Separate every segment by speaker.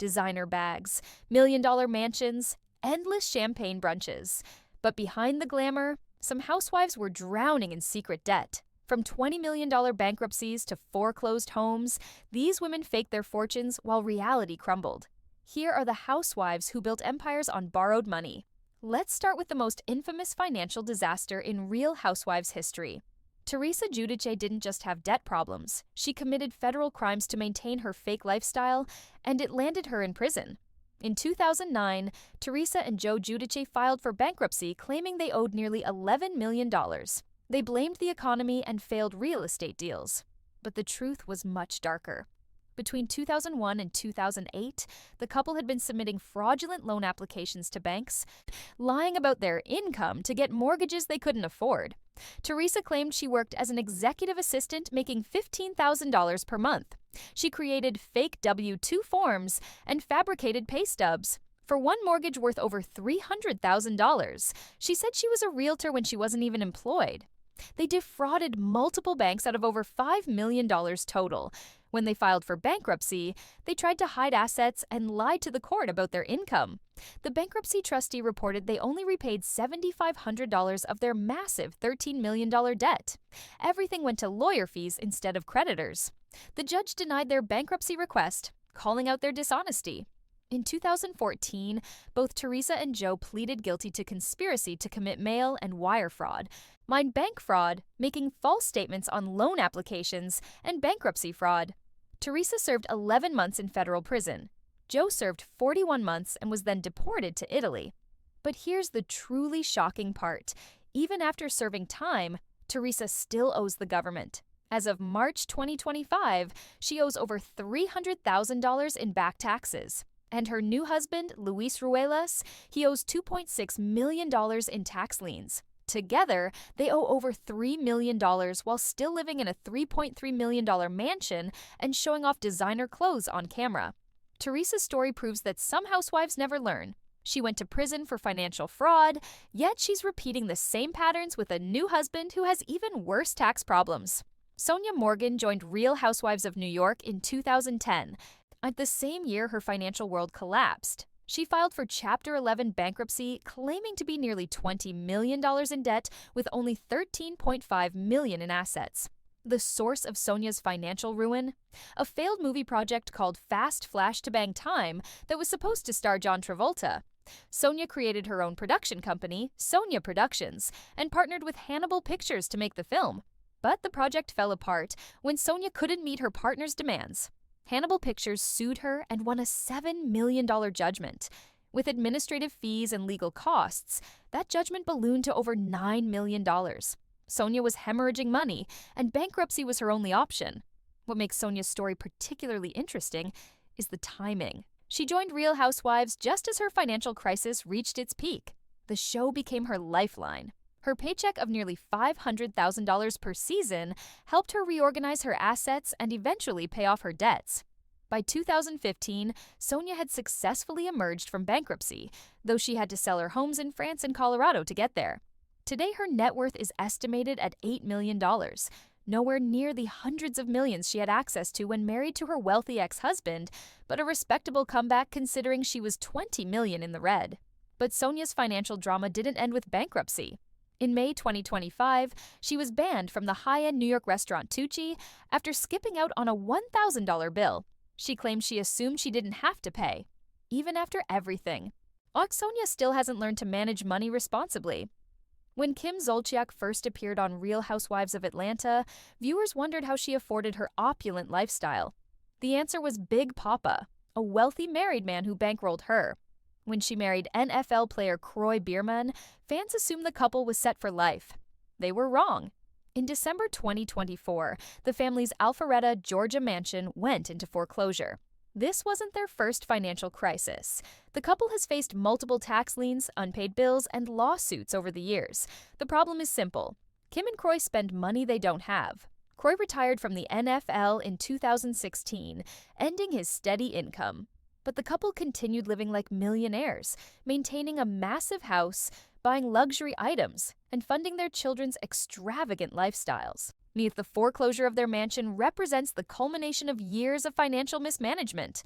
Speaker 1: designer bags, million-dollar mansions, endless champagne brunches. But behind the glamour, some housewives were drowning in secret debt. From $20 million bankruptcies to foreclosed homes, these women faked their fortunes while reality crumbled. Here are the housewives who built empires on borrowed money. Let's start with the most infamous financial disaster in Real Housewives history. Teresa Giudice didn't just have debt problems. She committed federal crimes to maintain her fake lifestyle, and it landed her in prison. In 2009, Teresa and Joe Giudice filed for bankruptcy, claiming they owed nearly $11 million. They blamed the economy and failed real estate deals. But the truth was much darker. Between 2001 and 2008, the couple had been submitting fraudulent loan applications to banks, lying about their income to get mortgages they couldn't afford. Teresa claimed she worked as an executive assistant making $15,000 per month. She created fake W-2 forms and fabricated pay stubs. For one mortgage worth over $300,000, she said she was a realtor when she wasn't even employed. They defrauded multiple banks out of over $5 million total. When they filed for bankruptcy, they tried to hide assets and lied to the court about their income. The bankruptcy trustee reported they only repaid $7,500 of their massive $13 million debt. Everything went to lawyer fees instead of creditors. The judge denied their bankruptcy request, calling out their dishonesty. In 2014, both Teresa and Joe pleaded guilty to conspiracy to commit mail and wire fraud, bank fraud, making false statements on loan applications, and bankruptcy fraud. Teresa served 11 months in federal prison. Joe served 41 months and was then deported to Italy. But here's the truly shocking part. Even after serving time, Teresa still owes the government. As of March 2025, she owes over $300,000 in back taxes. And her new husband, Luis Ruelas, he owes $2.6 million in tax liens. Together, they owe over $3 million while still living in a $3.3 million mansion and showing off designer clothes on camera. Teresa's story proves that some housewives never learn. She went to prison for financial fraud, yet she's repeating the same patterns with a new husband who has even worse tax problems. Sonia Morgan joined Real Housewives of New York in 2010. At the same year, her financial world collapsed. She filed for Chapter 11 bankruptcy, claiming to be nearly $20 million in debt with only $13.5 million in assets. The source of Sonia's financial ruin? A failed movie project called Fast Flash to Bang Time that was supposed to star John Travolta. Sonia created her own production company, Sonia Productions, and partnered with Hannibal Pictures to make the film. But the project fell apart when Sonia couldn't meet her partner's demands. Hannibal Pictures sued her and won a $7 million judgment. With administrative fees and legal costs, that judgment ballooned to over $9 million. Sonia was hemorrhaging money, and bankruptcy was her only option. What makes Sonia's story particularly interesting is the timing. She joined Real Housewives just as her financial crisis reached its peak. The show became her lifeline. Her paycheck of nearly $500,000 per season helped her reorganize her assets and eventually pay off her debts. By 2015, Sonia had successfully emerged from bankruptcy, though she had to sell her homes in France and Colorado to get there. Today, her net worth is estimated at $8 million, nowhere near the hundreds of millions she had access to when married to her wealthy ex-husband, but a respectable comeback considering she was $20 million in the red. But Sonia's financial drama didn't end with bankruptcy. In May 2025, she was banned from the high-end New York restaurant Tucci after skipping out on a $1,000 bill. She claimed she assumed she didn't have to pay, even after everything. Sonia still hasn't learned to manage money responsibly. When Kim Zolciak first appeared on Real Housewives of Atlanta, viewers wondered how she afforded her opulent lifestyle. The answer was Big Papa, a wealthy married man who bankrolled her. When she married NFL player Kroy Biermann, fans assumed the couple was set for life. They were wrong. In December 2024, the family's Alpharetta, Georgia mansion went into foreclosure. This wasn't their first financial crisis. The couple has faced multiple tax liens, unpaid bills, and lawsuits over the years. The problem is simple. Kim and Kroy spend money they don't have. Kroy retired from the NFL in 2016, ending his steady income. But the couple continued living like millionaires, maintaining a massive house, buying luxury items, and funding their children's extravagant lifestyles. The foreclosure of their mansion represents the culmination of years of financial mismanagement.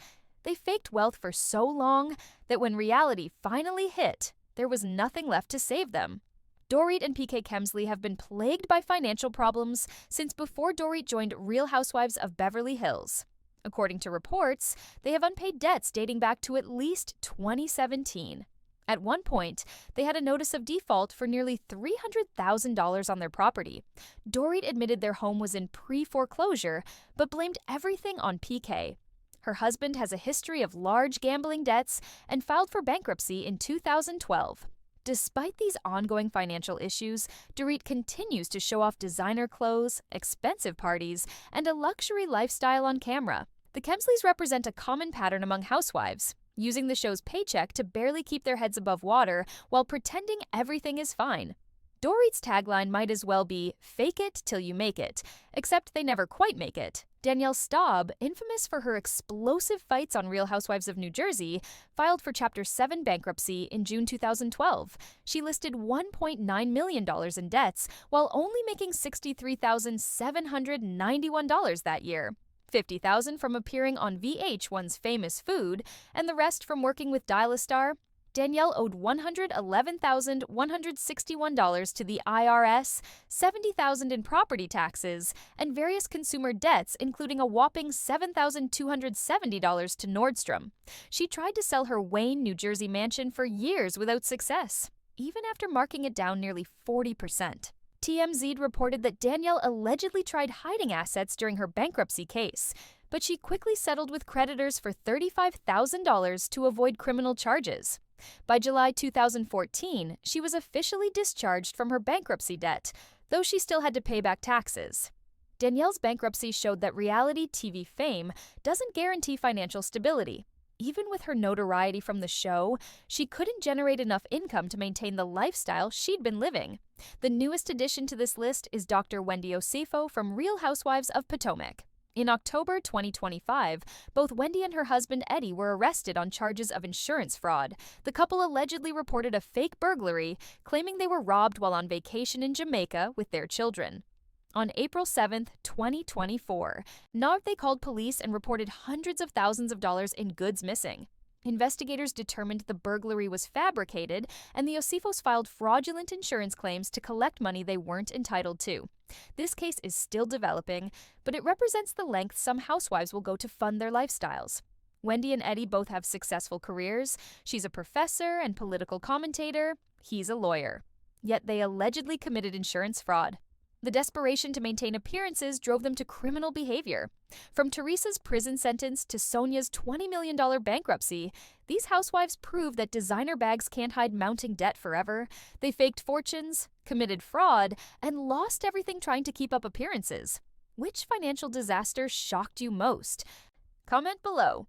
Speaker 1: They faked wealth for so long that when reality finally hit, there was nothing left to save them. Dorit and PK Kemsley have been plagued by financial problems since before Dorit joined Real Housewives of Beverly Hills. According to reports, they have unpaid debts dating back to at least 2017. At one point, they had a notice of default for nearly $300,000 on their property. Dorit admitted their home was in pre-foreclosure, but blamed everything on PK. Her husband has a history of large gambling debts and filed for bankruptcy in 2012. Despite these ongoing financial issues, Dorit continues to show off designer clothes, expensive parties, and a luxury lifestyle on camera. The Kemsleys represent a common pattern among housewives, using the show's paycheck to barely keep their heads above water while pretending everything is fine. Dorit's tagline might as well be, "Fake it till you make it," except they never quite make it. Danielle Staub, infamous for her explosive fights on Real Housewives of New Jersey, filed for Chapter 7 bankruptcy in June 2012. She listed $1.9 million in debts while only making $63,791 that year. $50,000 from appearing on VH1's Famous Food, and the rest from working with Dial-A-Star. Danielle owed $111,161 to the IRS, $70,000 in property taxes, and various consumer debts, including a whopping $7,270 to Nordstrom. She tried to sell her Wayne, New Jersey mansion for years without success, even after marking it down nearly 40%. TMZ reported that Danielle allegedly tried hiding assets during her bankruptcy case, but she quickly settled with creditors for $35,000 to avoid criminal charges. By July 2014, she was officially discharged from her bankruptcy debt, though she still had to pay back taxes. Danielle's bankruptcy showed that reality TV fame doesn't guarantee financial stability. Even with her notoriety from the show, she couldn't generate enough income to maintain the lifestyle she'd been living. The newest addition to this list is Dr. Wendy Osifo from Real Housewives of Potomac. In October 2025, both Wendy and her husband Eddie were arrested on charges of insurance fraud. The couple allegedly reported a fake burglary, claiming they were robbed while on vacation in Jamaica with their children. On April 7, 2024, they called police and reported hundreds of thousands of dollars in goods missing. Investigators determined the burglary was fabricated, and the Osifos filed fraudulent insurance claims to collect money they weren't entitled to. This case is still developing, but it represents the lengths some housewives will go to fund their lifestyles. Wendy and Eddie both have successful careers. She's a professor and political commentator. He's a lawyer. Yet they allegedly committed insurance fraud. The desperation to maintain appearances drove them to criminal behavior. From Teresa's prison sentence to Sonia's $20 million bankruptcy, these housewives prove that designer bags can't hide mounting debt forever. They faked fortunes, committed fraud, and lost everything trying to keep up appearances. Which financial disaster shocked you most? Comment below.